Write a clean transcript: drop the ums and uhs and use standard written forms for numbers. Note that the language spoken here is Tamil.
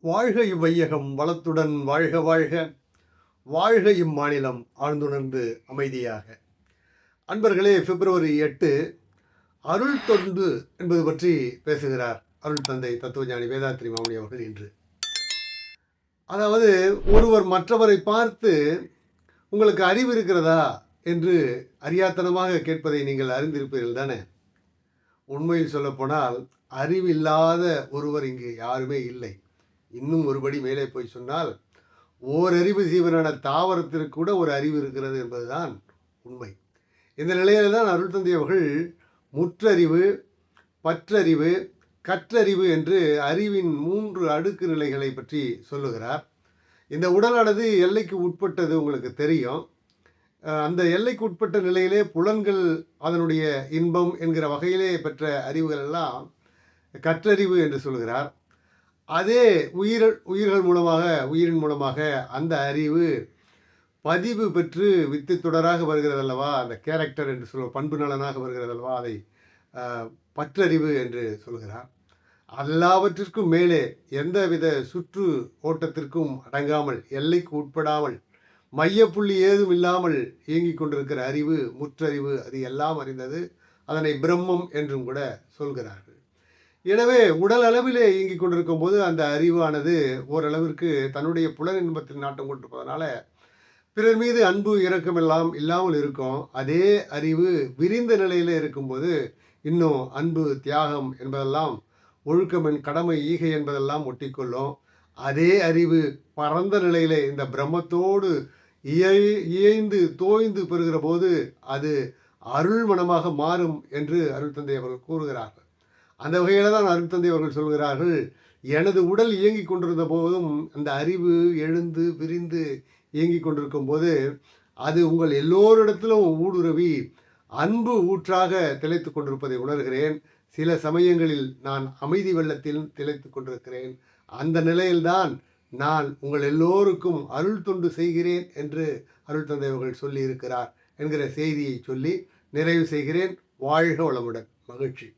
வாழ்க இவ்வையகம் வளத்துடன் வாழ்க வாழ்க. வாழ்க இம்மாநிலம் ஆழ்ந்துணர்ந்து அமைதியாக. அன்பர்களே, February 8 அருள் தொண்டு என்பது பற்றி பேசுகிறார் அருள் தந்தை தத்துவஞானி வேதாத்ரி மாமுனி அவர்கள் இன்று. அதாவது, ஒருவர் மற்றவரை பார்த்து உங்களுக்கு அறிவு இருக்கிறதா என்று அறியாத்தனமாக கேட்பதை நீங்கள் அறிந்திருப்பீர்கள் தானே. உண்மையில் சொல்லப்போனால் அறிவில்லாத ஒருவர் இங்கு யாருமே இல்லை. இன்னும் ஒருபடி மேலே போய் சொன்னால், ஓரறிவு ஜீவனான தாவரத்திற்கு கூட ஒரு அறிவு இருக்கிறது என்பதுதான் உண்மை. இந்த நிலையில தான் அருள் தந்தை அவர்கள் முற்றறிவு, பற்றறிவு, கற்றறிவு என்று அறிவின் 3 அடுக்கு நிலைகளை பற்றி சொல்லுகிறார். இந்த உடலானது எல்லைக்கு உட்பட்டது உங்களுக்கு தெரியும். அந்த எல்லைக்கு உட்பட்ட நிலையிலே புலன்கள் அதனுடைய இன்பம் என்கிற வகையிலே பெற்ற அறிவுகள் எல்லாம் கற்றறிவு என்று சொல்கிறார். அதே உயிரின் மூலமாக அந்த அறிவு பதிவு பெற்று வித்து தொடராக வருகிறது அல்லவா, அந்த கேரக்டர் என்று சொல்ல பண்பு நலனாக வருகிறது அல்லவா, அதை பற்றறிவு என்று சொல்கிறார். எல்லாவற்றிற்கும் மேலே எந்தவித சுற்று ஓட்டத்திற்கும் அடங்காமல், எல்லைக்கு உட்படாமல், மையப்புள்ளி ஏதும் இல்லாமல் இயங்கிக் கொண்டிருக்கிற அறிவு முற்றறிவு. அது எல்லாம் அறிந்தது. அதனை பிரம்மம் என்றும் கூட சொல்கிறார்கள். எனவே உடல் அளவிலே இயங்கிக் கொண்டிருக்கும் போது அந்த அறிவானது ஓரளவிற்கு தன்னுடைய புலன் இன்பத்தில் நாட்டம் கொண்டிருப்பதனால பிறர் மீது அன்பு இரக்கம் எல்லாம் இல்லாமல் இருக்கும். அதே அறிவு விரிந்த நிலையில இருக்கும்போது இன்னும் அன்பு, தியாகம் என்பதெல்லாம், ஒழுக்கம், கடமை, ஈகை என்பதெல்லாம் ஒட்டிக்கொள்ளும். அதே அறிவு பரந்த நிலையிலே இந்த பிரம்மத்தோடு இயைந்து தோய்ந்து பெறுகிற போது அது அருள் மனமாக மாறும் என்று அருள் தந்தை அவர்கள் கூறுகிறார்கள். அந்த வகையில் தான் அருள் தந்தை அவர்கள் சொல்கிறார்கள், எனது உடல் இயங்கிக் கொண்டிருந்த போதும் அந்த அறிவு எழுந்து விரிந்து இயங்கிக் கொண்டிருக்கும் போது அது உங்கள் எல்லோரிடத்திலும் ஊடுருவி அன்பு ஊற்றாக திளைத்து கொண்டிருப்பதை உணர்கிறேன். சில சமயங்களில் நான் அமைதி வெள்ளத்தில் திளைத்து கொண்டிருக்கிறேன். அந்த நிலையில்தான் நான் உங்கள் எல்லோருக்கும் அருள் தொண்டு செய்கிறேன் என்று அருள் தந்தை அவர்கள் சொல்லி இருக்கிறார் என்கிற செய்தியை சொல்லி நிறைவு செய்கிறேன். வாழ்க வளமுடன். மகிழ்ச்சி.